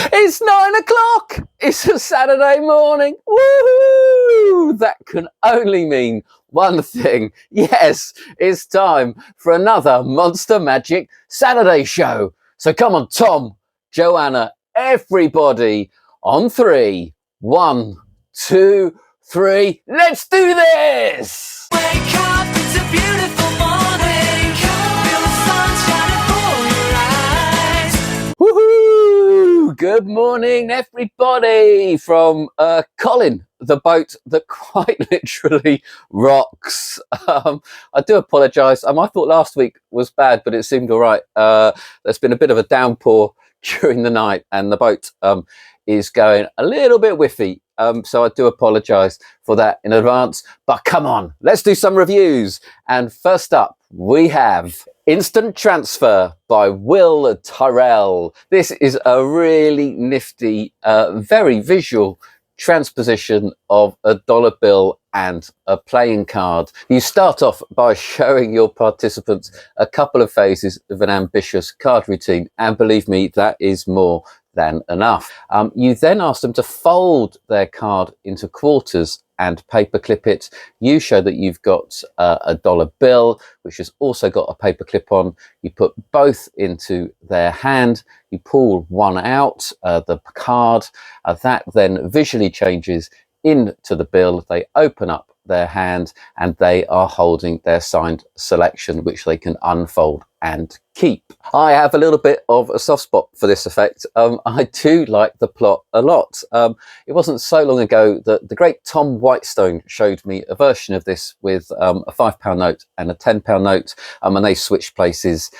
It's 9 o'clock. It's a Saturday morning. Woohoo! That can only mean one thing. Yes, it's time for another Monster Magic Saturday show. So come on, Tom, Joanna, everybody on 3. 1, 2, 3. Let's do this! Wake up, it's a beautiful morning. Feel the sun shining for your eyes. Woohoo! Good morning, everybody, from Colin, the boat that quite literally rocks. I do apologise. I thought last week was bad, but it seemed all right. There's been a bit of a downpour during the night, and the boat is going a little bit whiffy. So I do apologise for that in advance. But come on, let's do some reviews. And first up, we have Instant Transfer by Will Tyrell. This is a really nifty, very visual transposition of a dollar bill and a playing card. You start off by showing your participants a couple of phases of an ambitious card routine, and believe me, that is more than enough. You then ask them to fold their card into quarters and paperclip it. You show that you've got a dollar bill, which has also got a paperclip on. You put both into their hand. You pull one out, the card. That then visually changes into the bill. They open up their hand and they are holding their signed selection, which they can unfold and keep. I have a little bit of a soft spot for this effect. I do like the plot a lot. It wasn't so long ago that the great Tom Whitestone showed me a version of this with a £5 note and a £10 note, and they switched places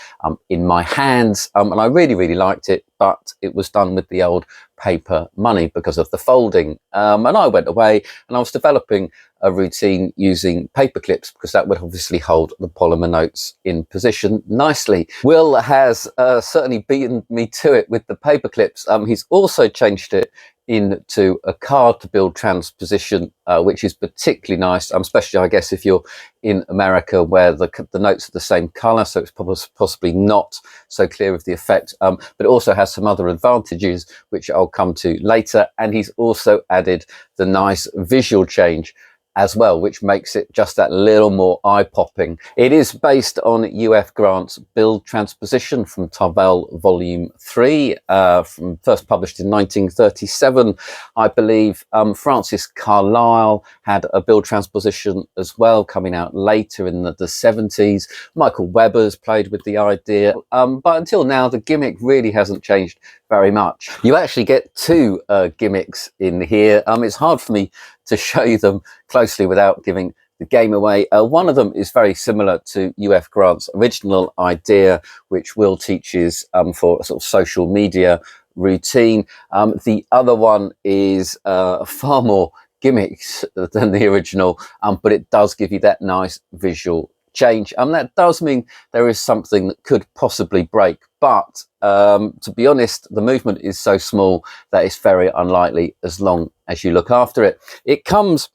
in my hands, and I really liked it, but it was done with the old paper money because of the folding. And I went away and I was developing a routine using paper clips because that would obviously hold the polymer notes in position nicely. Will has certainly beaten me to it with the paper clips. He's also changed it into a card to build transposition, which is particularly nice, especially I guess if you're in America where the notes are the same color, so it's possibly not so clear of the effect, but it also has some other advantages which I'll come to later. And he's also added the nice visual change as well, which makes it just that little more eye-popping. It is based on UF Grant's Build Transposition from Tyrell Volume 3, first published in 1937. I believe Francis Carlyle had a Build Transposition as well, coming out later in the 70s. Michael Webber's played with the idea, but until now, the gimmick really hasn't changed very much. You actually get two gimmicks in here. It's hard for me to show you them closely without giving the game away. One of them is very similar to UF Grant's original idea, which Will teaches for a sort of social media routine. The other one is far more gimmicks than the original, but it does give you that nice visual change. That does mean there is something that could possibly break, but to be honest, the movement is so small that it's very unlikely as long as you look after it. It comes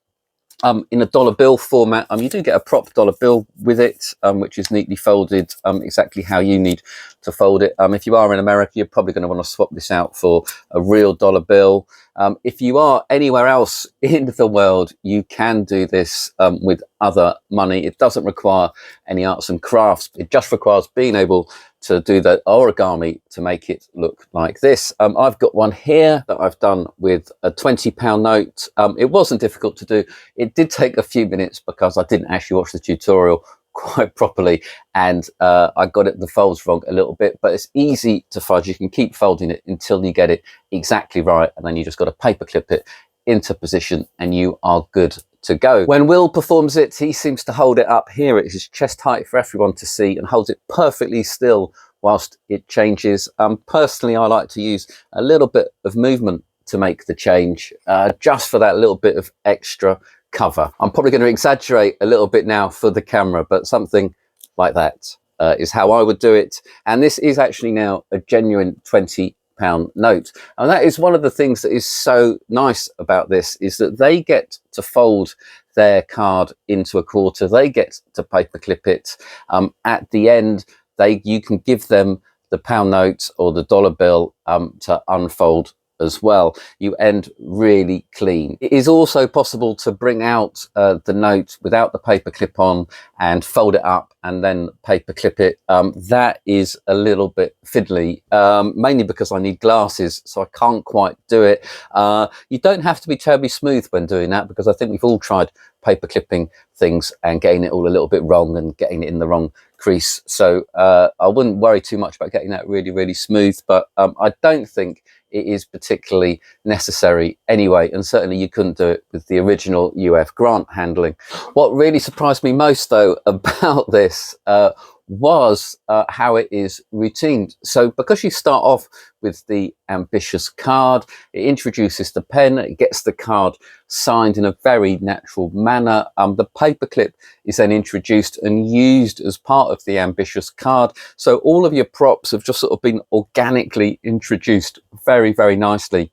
in a dollar bill format. You do get a prop dollar bill with it, which is neatly folded exactly how you need to fold it. If you are in America, you're probably going to want to swap this out for a real dollar bill. If you are anywhere else in the world, you can do this with other money. It doesn't require any arts and crafts. It just requires being able to do the origami to make it look like this. I've got one here that I've done with a £20 note. It wasn't difficult to do. It did take a few minutes because I didn't actually watch the tutorial quite properly, and I got the folds wrong a little bit, but it's easy to fudge. You can keep folding it until you get it exactly right, and then you just got to paper clip it into position and you are good to go. When Will performs it, he seems to hold it up here at his chest height for everyone to see and holds it perfectly still whilst it changes. Personally, I like to use a little bit of movement to make the change, just for that little bit of extra cover. I'm probably going to exaggerate a little bit now for the camera, but something like that is how I would do it. And this is actually now a genuine £20 note, and that is one of the things that is so nice about this, is that they get to fold their card into a quarter. They get to paper clip it. At the end, you can give them the pound note or the dollar bill to unfold as well. You end really clean. It is also possible to bring out the note without the paper clip on and fold it up and then paper clip it. That is a little bit fiddly, mainly because I need glasses, so I can't quite do it. You don't have to be terribly smooth when doing that, because I think we've all tried paper clipping things and getting it all a little bit wrong and getting it in the wrong crease. So I wouldn't worry too much about getting that really, really smooth, but I don't think it is particularly necessary anyway, and certainly you couldn't do it with the original UF Grant handling. What really surprised me most though about this was how it is routined. So because you start off with the ambitious card, it introduces the pen, it gets the card signed in a very natural manner. The paperclip is then introduced and used as part of the ambitious card. So all of your props have just sort of been organically introduced very, very nicely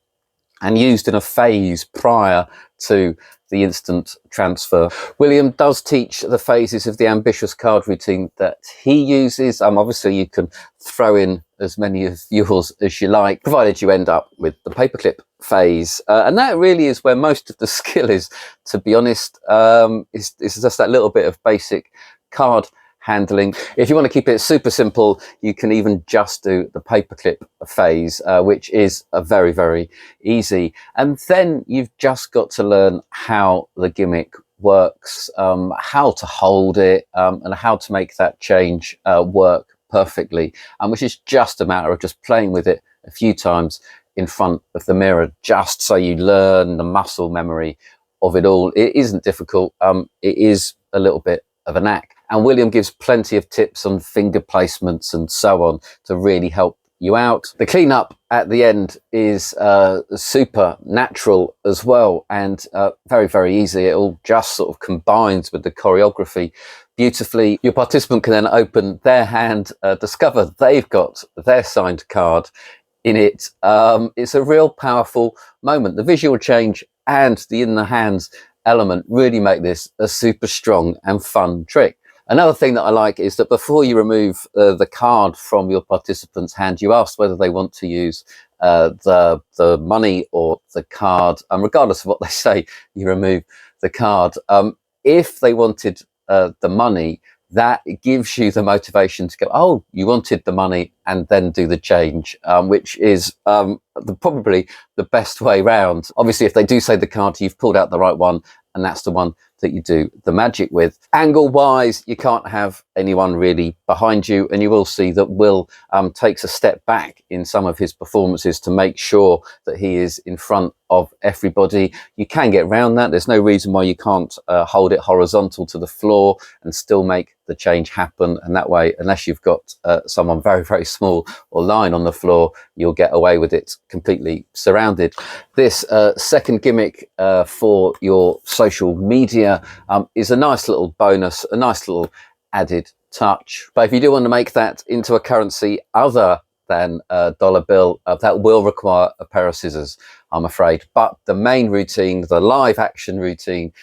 and used in a phase prior to the instant transfer. William does teach the phases of the ambitious card routine that he uses. Obviously you can throw in as many of yours as you like, provided you end up with the paperclip phase. And that really is where most of the skill is, to be honest. It's just that little bit of basic card handling. If you want to keep it super simple, you can even just do the paperclip phase, which is very, very easy. And then you've just got to learn how the gimmick works, how to hold it, and how to make that change work perfectly, which is just a matter of just playing with it a few times in front of the mirror, just so you learn the muscle memory of it all. It isn't difficult. It is a little bit of a knack. And William gives plenty of tips on finger placements and so on to really help you out. The cleanup at the end is super natural as well, and very, very easy. It all just sort of combines with the choreography beautifully. Your participant can then open their hand, discover they've got their signed card in it. It's a real powerful moment. The visual change and the in the hands element really make this a super strong and fun trick. Another thing that I like is that before you remove the card from your participant's hand, you ask whether they want to use the money or the card, and regardless of what they say, you remove the card. If they wanted the money, that gives you the motivation to go, oh, you wanted the money, and then do the change, which is probably the best way round. Obviously, if they do say the card, you've pulled out the right one, and that's the one that you do the magic with. Angle wise, you can't have anyone really behind you, and you will see that Will takes a step back in some of his performances to make sure that he is in front of everybody. You can get around that. There's no reason why you can't hold it horizontal to the floor and still make the change happen. And that way, unless you've got someone very, very small or lying on the floor, you'll get away with it completely surrounded. This second gimmick for your social media is a nice little bonus, a nice little added touch. But if you do want to make that into a currency other than a dollar bill, that will require a pair of scissors, I'm afraid. But the main routine, the live action routine,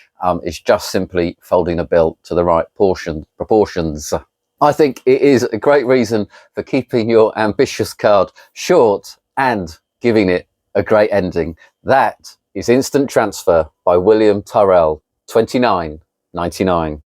is just simply folding a bill to the right proportions. I think it is a great reason for keeping your ambitious card short and giving it a great ending. That is Instant Transfer by William Tyrell, $29.99.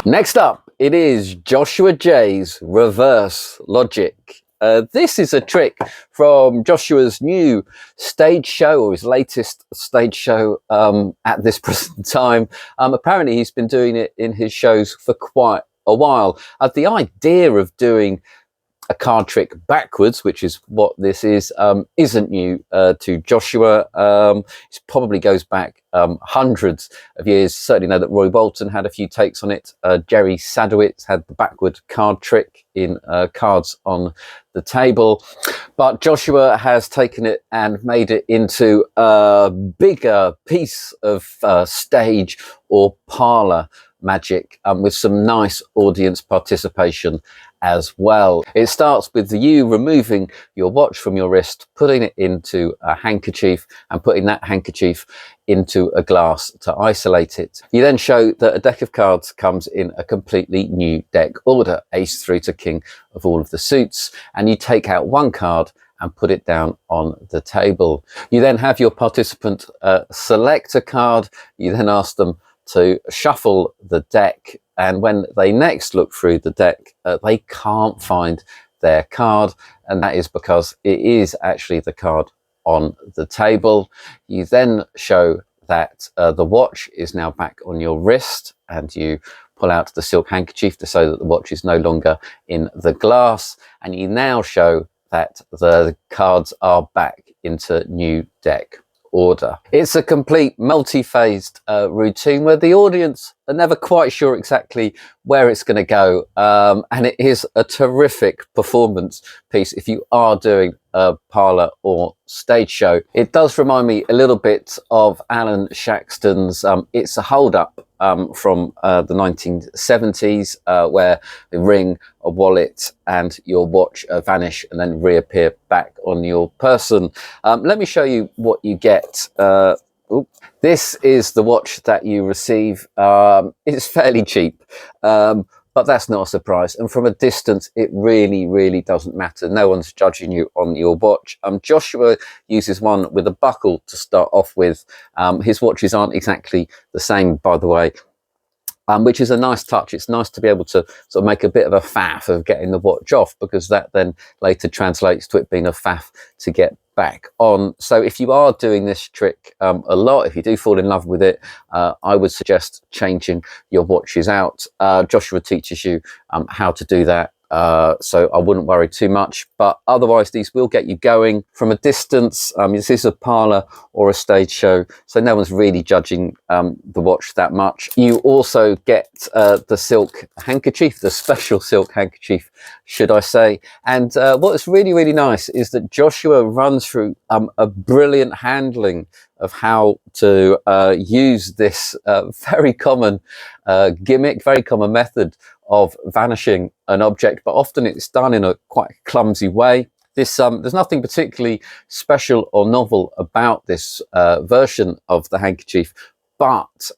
Next up, it is Joshua J's Reverse Logic. This is a trick from Joshua's new stage show, or his latest stage show at this present time. Apparently he's been doing it in his shows for quite a while. The idea of doing a card trick backwards, which is what this is, isn't new to Joshua. It probably goes back hundreds of years. Certainly know that Roy Bolton had a few takes on it. Jerry Sadowitz had the backward card trick in Cards on the Table. But Joshua has taken it and made it into a bigger piece of stage or parlour magic with some nice audience participation as well. It starts with you removing your watch from your wrist, putting it into a handkerchief and putting that handkerchief into a glass to isolate it. You then show that a deck of cards comes in a completely new deck order, ace through to king of all of the suits, and you take out one card and put it down on the table. You then have your participant select a card. You then ask them to shuffle the deck, and when they next look through the deck, they can't find their card, and that is because it is actually the card on the table. You then show that the watch is now back on your wrist, and you pull out the silk handkerchief to show that the watch is no longer in the glass, and you now show that the cards are back into new deck order. It's a complete multi-phased routine where the audience are never quite sure exactly where it's going to go, and it is a terrific performance piece if you are doing a parlour or stage show. It does remind me a little bit of Alan Shaxton's It's a Hold Up from the 1970s, where the ring, a wallet and your watch vanish and then reappear back on your person. Let me show you what you get. This is the watch that you receive. It's fairly cheap, but that's not a surprise. And from a distance, it really doesn't matter. No one's judging you on your watch. Joshua uses one with a buckle to start off with. His watches aren't exactly the same, by the way. Which is a nice touch. It's nice to be able to sort of make a bit of a faff of getting the watch off, because that then later translates to it being a faff to get back on. So if you are doing this trick a lot, if you do fall in love with it, I would suggest changing your watches out. Joshua teaches you how to do that. So I wouldn't worry too much, but otherwise these will get you going from a distance. This is a parlour or a stage show, so no one's really judging the watch that much. You also get the silk handkerchief, the special silk handkerchief, should I say. And what's really nice is that Joshua runs through a brilliant handling of how to use this very common gimmick, very common method of vanishing an object, but often it's done in a quite clumsy way. There's nothing particularly special or novel about this version of the handkerchief, but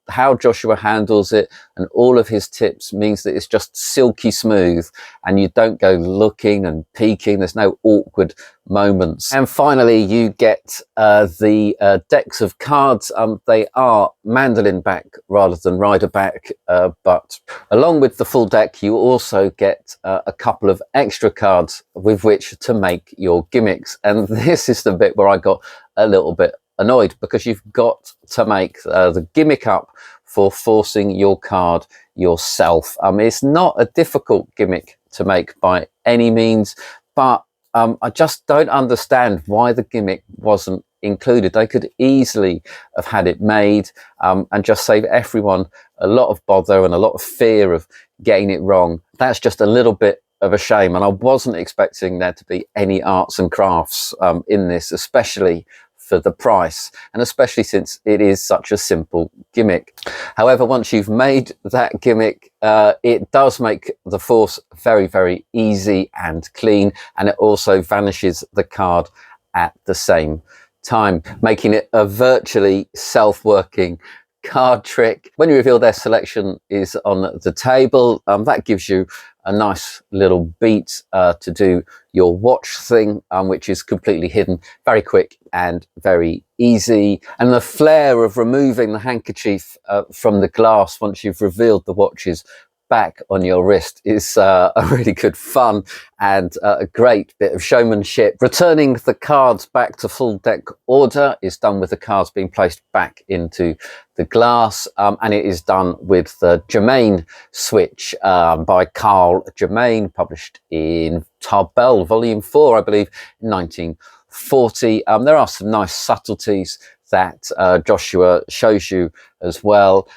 how Joshua handles it and all of his tips means that it's just silky smooth, and you don't go looking and peeking. There's no awkward moments. And finally, you get the decks of cards. They are mandolin back rather than rider back, but along with the full deck, you also get a couple of extra cards with which to make your gimmicks. And this is the bit where I got a little bit annoyed, because you've got to make the gimmick up for forcing your card yourself. It's not a difficult gimmick to make by any means, but I just don't understand why the gimmick wasn't included. They could easily have had it made and just save everyone a lot of bother and a lot of fear of getting it wrong. That's just a little bit of a shame, and I wasn't expecting there to be any arts and crafts in this, especially for the price, and especially since it is such a simple gimmick. However, once you've made that gimmick, it does make the force very easy and clean, and it also vanishes the card at the same time, making it a virtually self-working card trick. When you reveal their selection is on the table, that gives you a nice little beat to do your watch thing, which is completely hidden, very quick and very easy. And the flair of removing the handkerchief from the glass once you've revealed the watches back on your wrist is a really good fun and a great bit of showmanship. Returning the cards back to full deck order is done with the cards being placed back into the glass, and it is done with the Germain switch by Carl Germain, published in Tyrell volume 4, I believe, in 1940. There are some nice subtleties that Joshua shows you as well.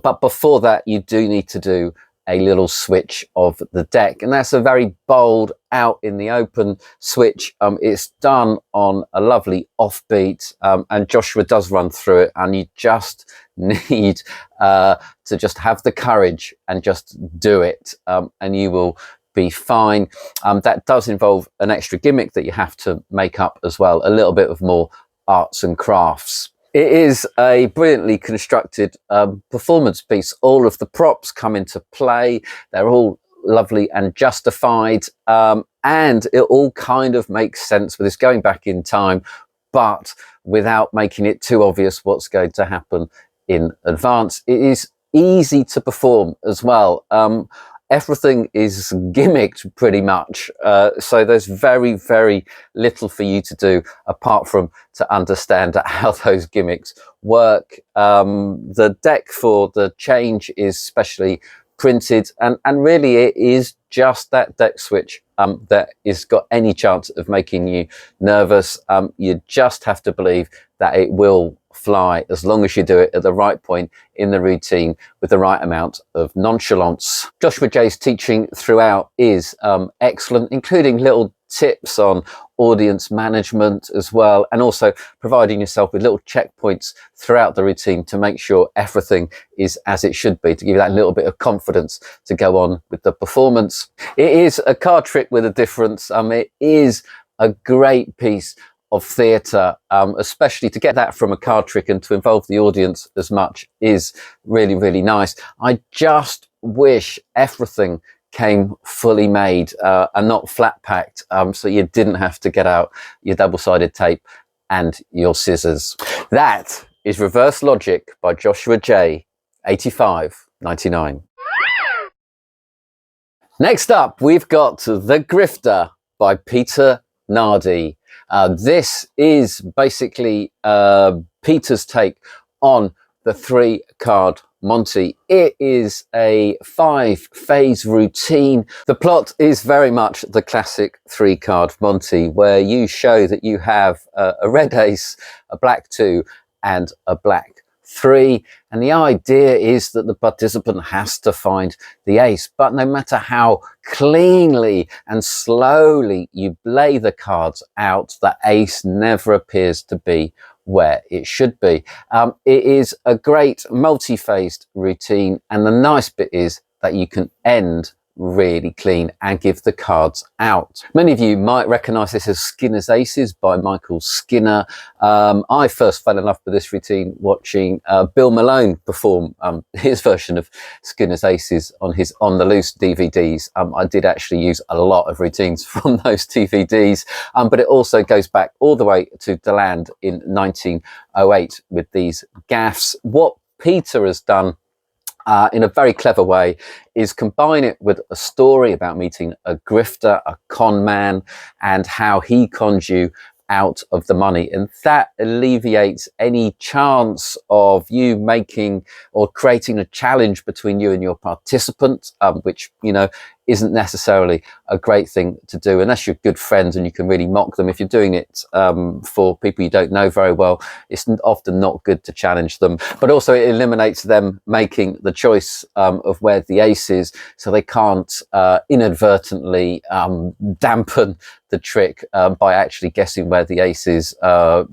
But before that, you do need to do a little switch of the deck, and that's a very bold out in the open switch. It's done on a lovely offbeat, and Joshua does run through it, and you just need to just have the courage and just do it, and you will be fine. That does involve an extra gimmick that you have to make up as well, a little bit of more arts and crafts. It is a brilliantly constructed performance piece. All of the props come into play. They're all lovely and justified, and it all kind of makes sense with this going back in time, but without making it too obvious what's going to happen in advance. It is easy to perform as well. Everything is gimmicked pretty much, so there's very, very little for you to do apart from to understand how those gimmicks work. The deck for the change is specially printed, and really it is just that deck switch that has got any chance of making you nervous. You just have to believe that it will fly as long as you do it at the right point in the routine with the right amount of nonchalance. Joshua J's teaching throughout is excellent, including little tips on audience management as well, and also providing yourself with little checkpoints throughout the routine to make sure everything is as it should be, to give you that little bit of confidence to go on with the performance. It is a card trick with a difference. It is a great piece of theatre, especially to get that from a card trick and to involve the audience as much is really, really nice. I just wish everything came fully made and not flat packed, so you didn't have to get out your double-sided tape and your scissors. That is Reverse Logic by Joshua J, $85.99. Next up, we've got The Grifter by Peter Nardi. This is basically Peter's take on the 3-card Monty. It is a 5-phase routine. The plot is very much the classic 3-card Monty, where you show that you have a red ace, a black 2, and a black 3, and the idea is that the participant has to find the ace, but no matter how cleanly and slowly you lay the cards out, the ace never appears to be where it should be. It is a great multi-phased routine, and the nice bit is that you can end really clean and give the cards out. Many of you might recognise this as Skinner's Aces by Michael Skinner. I first fell in love with this routine watching Bill Malone perform his version of Skinner's Aces on his On the Loose DVDs. I did actually use a lot of routines from those DVDs, but it also goes back all the way to DeLand in 1908 with these gaffs. What Peter has done in a very clever way is combine it with a story about meeting a grifter, a con man, and how he cons you out of the money, and that alleviates any chance of you making or creating a challenge between you and your participant, which, you know, isn't necessarily a great thing to do unless you're good friends and you can really mock them. If you're doing it for people you don't know very well, it's often not good to challenge them. But also it eliminates them making the choice of where the ace is, so they can't inadvertently dampen the trick by actually guessing where the ace is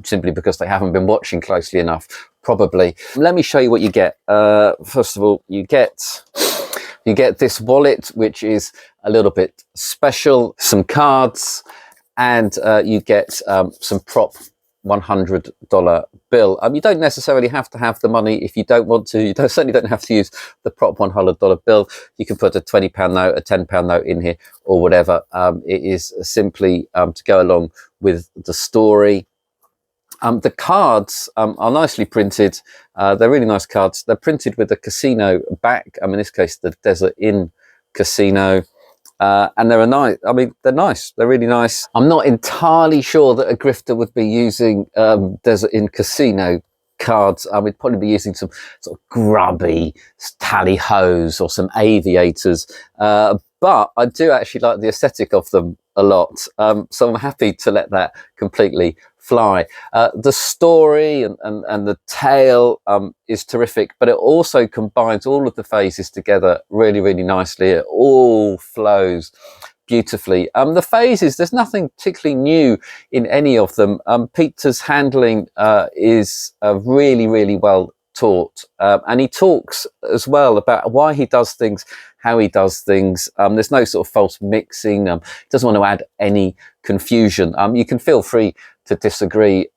simply because they haven't been watching closely enough, probably. Let me show you what you get. First of all, you get this wallet, which is a little bit special, some cards, and you get some prop $100 bill. You don't necessarily have to have the money if you don't want to. You certainly don't have to use the prop $100 bill. You can put a £20 note, a £10 note in here, or whatever. It is simply to go along with the story. The cards are nicely printed. They're really nice cards. They're printed with a casino back. In this case, the Desert Inn Casino. And they're nice. They're nice. They're really nice. I'm not entirely sure that a grifter would be using Desert Inn Casino cards. We'd probably be using some sort of grubby tally hos or some aviators. But I do actually like the aesthetic of them a lot. So I'm happy to let that completely fly. The story and the tale is terrific, but it also combines all of the phases together really, really nicely. It all flows beautifully. The phases, there's nothing particularly new in any of them. Peter's handling is really, really well taught, and he talks as well about why he does things, how he does things. There's no sort of false mixing. He doesn't want to add any confusion. You can feel free to disagree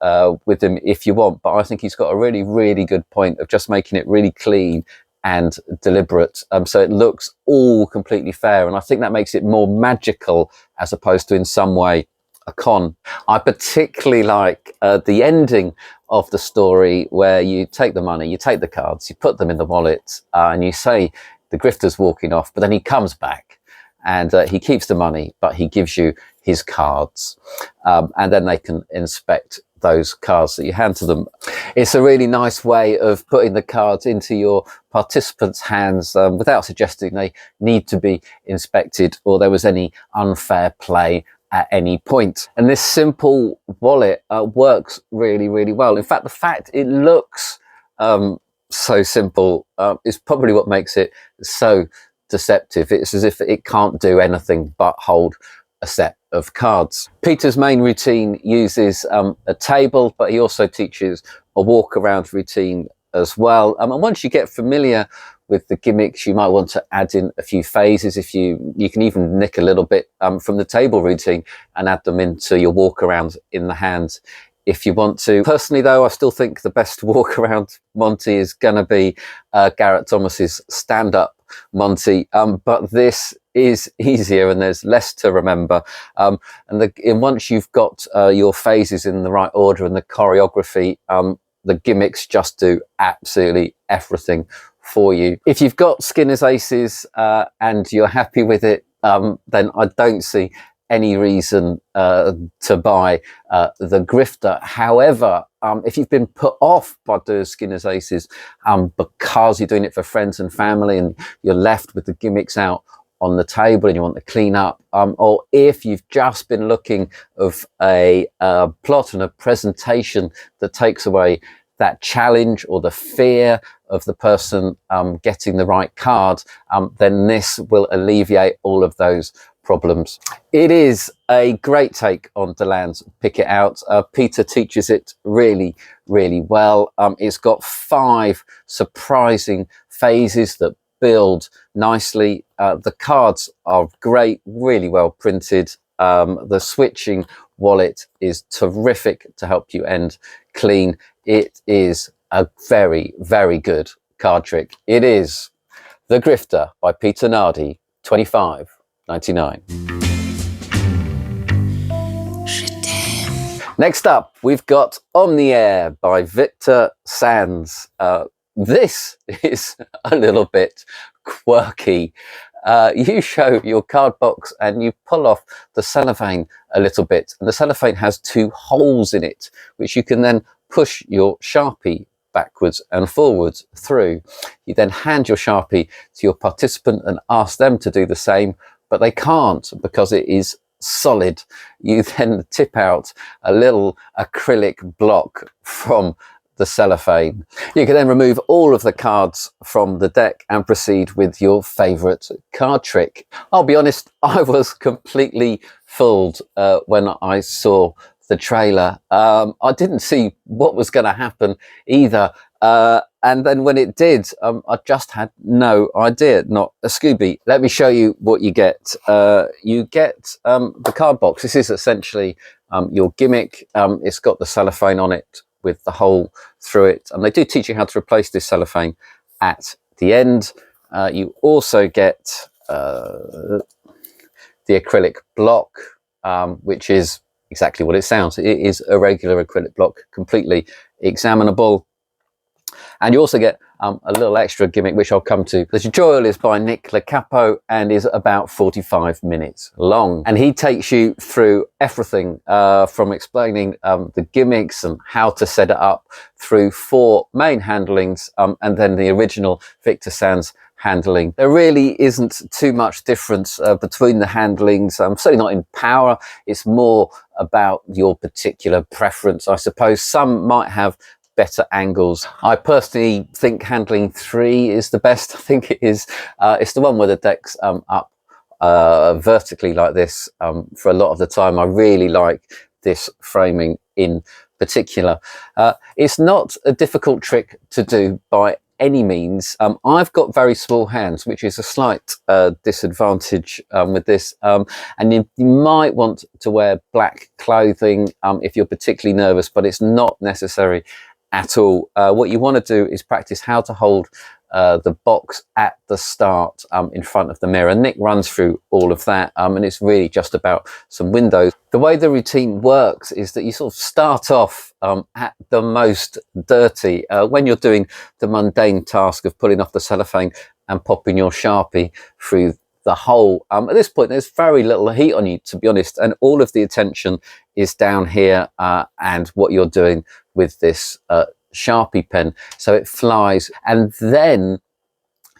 with him if you want, but I think he's got a really, really good point of just making it really clean and deliberate, so it looks all completely fair, and I think that makes it more magical as opposed to in some way a con. I particularly like the ending of the story where you take the money, you take the cards, you put them in the wallet, and you say the grifter's walking off, but then he comes back and he keeps the money, but he gives you his cards, and then they can inspect those cards that you hand to them. It's a really nice way of putting the cards into your participants' hands without suggesting they need to be inspected or there was any unfair play at any point. And this simple wallet works really, really well. In fact, the fact it looks so simple is probably what makes it so deceptive. It's as if it can't do anything but hold a set of cards. Peter's main routine uses a table, but he also teaches a walk around routine as well. And once you get familiar with the gimmicks, you might want to add in a few phases. If you can even nick a little bit from the table routine and add them into your walk around in the hands if you want to. Personally though, I still think the best walk around Monty is gonna be Garrett Thomas's stand-up Monty, but this is easier and there's less to remember, and once you've got your phases in the right order and the choreography, the gimmicks just do absolutely everything for you. If you've got Skinner's Aces and you're happy with it, then I don't see any reason to buy the Grifter. However, if you've been put off by doing Skinner's Aces because you're doing it for friends and family and you're left with the gimmicks out on the table and you want to clean up, or if you've just been looking of a plot and a presentation that takes away that challenge or the fear of the person getting the right card, then this will alleviate all of those problems. It is a great take on Deland's Pick It Out. Peter teaches it really, really well. It's got 5 surprising phases that build nicely. The cards are great, really well printed. The switching wallet is terrific to help you end clean. It is a very, very good card trick. It is The Grifter by Peter Nardi, $25.99. Next up, we've got Omni by Victor Sanz. This is a little bit quirky. You show your card box and you pull off the cellophane a little bit, and the cellophane has 2 holes in it, which you can then push your Sharpie backwards and forwards through. You then hand your Sharpie to your participant and ask them to do the same, but they can't because it is solid. You then tip out a little acrylic block from the cellophane. You can then remove all of the cards from the deck and proceed with your favourite card trick. I'll be honest, I was completely fooled when I saw the trailer. I didn't see what was going to happen either. And then when it did, I just had no idea, not a Scooby. Let me show you what you get. You get the card box. This is essentially your gimmick. It's got the cellophane on it with the hole through it. And they do teach you how to replace this cellophane at the end. You also get the acrylic block, which is exactly what it sounds. It is a regular acrylic block, completely examinable. And you also get a little extra gimmick, which I'll come to. The tutorial is by Nick Lecapo and is about 45 minutes long. And he takes you through everything from explaining the gimmicks and how to set it up through 4 main handlings, and then the original Victor Sanz handling. There really isn't too much difference between the handlings, certainly not in power. It's more about your particular preference, I suppose. Some might have better angles. I personally think handling 3 is the best. I think it is. It's the one where the deck's up vertically like this for a lot of the time. I really like this framing in particular. It's not a difficult trick to do by any means. I've got very small hands, which is a slight disadvantage with this, and you might want to wear black clothing if you're particularly nervous, but it's not necessary at all. What you want to do is practice how to hold the box at the start in front of the mirror. Nick runs through all of that, and it's really just about some windows. The way the routine works is that you sort of start off at the most dirty when you're doing the mundane task of pulling off the cellophane and popping your Sharpie through the hole. At this point there's very little heat on you, to be honest, and all of the attention is down here and what you're doing with this Sharpie pen, so it flies. And then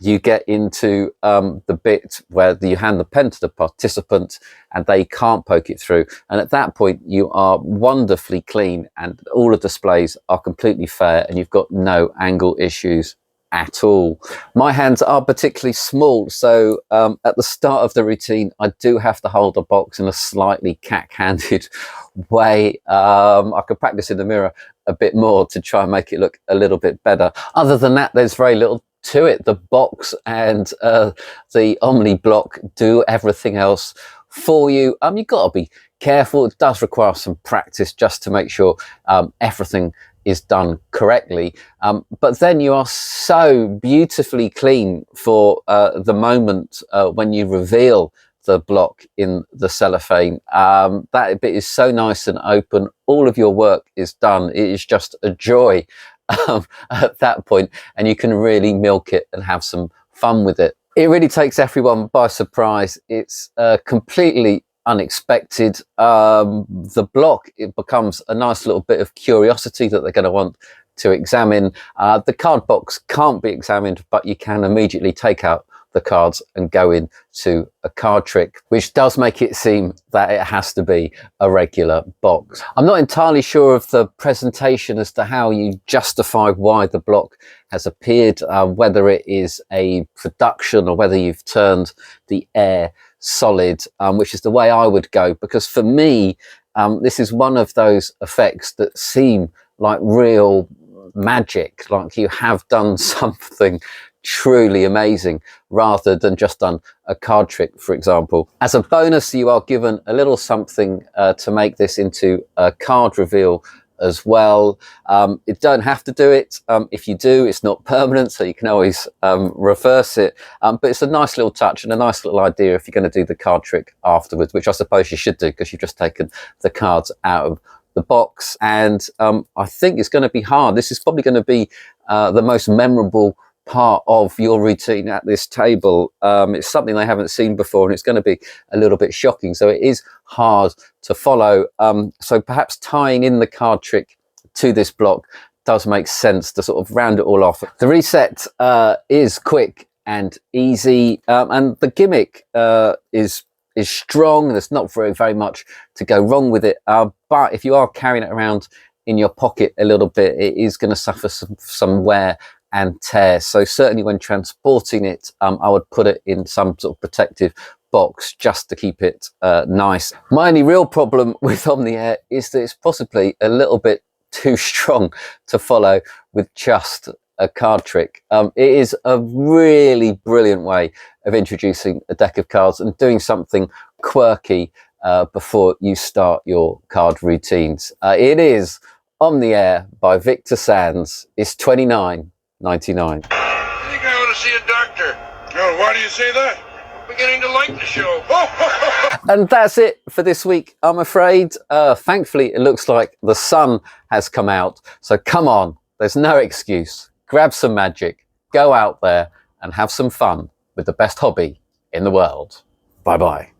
you get into the bit where you hand the pen to the participant and they can't poke it through, and at that point you are wonderfully clean and all the displays are completely fair and you've got no angle issues at all. My hands are particularly small, so at the start of the routine I do have to hold a box in a slightly cack-handed way. I could practice in the mirror a bit more to try and make it look a little bit better. Other than that, there's very little to it. The box and the Omni block do everything else for you. You've got to be careful. It does require some practice just to make sure everything is done correctly, but then you are so beautifully clean for the moment when you reveal the block in the cellophane. That bit is so nice and open. All of your work is done. It is just a joy at that point, and you can really milk it and have some fun with it. It really takes everyone by surprise. It's completely unexpected. The block, it becomes a nice little bit of curiosity that they're going to want to examine. The card box can't be examined, but you can immediately take out the cards and go into a card trick, which does make it seem that it has to be a regular box. I'm not entirely sure of the presentation as to how you justify why the block has appeared, whether it is a production or whether you've turned the air solid, which is the way I would go, because for me this is one of those effects that seem like real magic, like you have done something truly amazing rather than just done a card trick, for example. As a bonus, you are given a little something to make this into a card reveal as well. You don't have to do it. If you do, it's not permanent, so you can always reverse it, but it's a nice little touch and a nice little idea if you're going to do the card trick afterwards, which I suppose you should do because you've just taken the cards out of the box. And I think it's going to be hard. This is probably going to be the most memorable part of your routine at this table. It's something they haven't seen before, and it's going to be a little bit shocking, so it is hard to follow. So perhaps tying in the card trick to this block does make sense to sort of round it all off. The reset is quick and easy, and the gimmick is strong. There's not very much to go wrong with it, but if you are carrying it around in your pocket a little bit, it is going to suffer some wear and tear. So certainly when transporting it, I would put it in some sort of protective box just to keep it nice. My only real problem with Omni Air is that it's possibly a little bit too strong to follow with just a card trick. It is a really brilliant way of introducing a deck of cards and doing something quirky before you start your card routines. It is Omni Air by Victor Sanz. It's $29.99. I think I ought to see a doctor. Oh, why do you say that? I'm beginning to like the show. And that's it for this week, I'm afraid. Thankfully, it looks like the sun has come out. So come on, there's no excuse. Grab some magic, go out there and have some fun with the best hobby in the world. Bye-bye.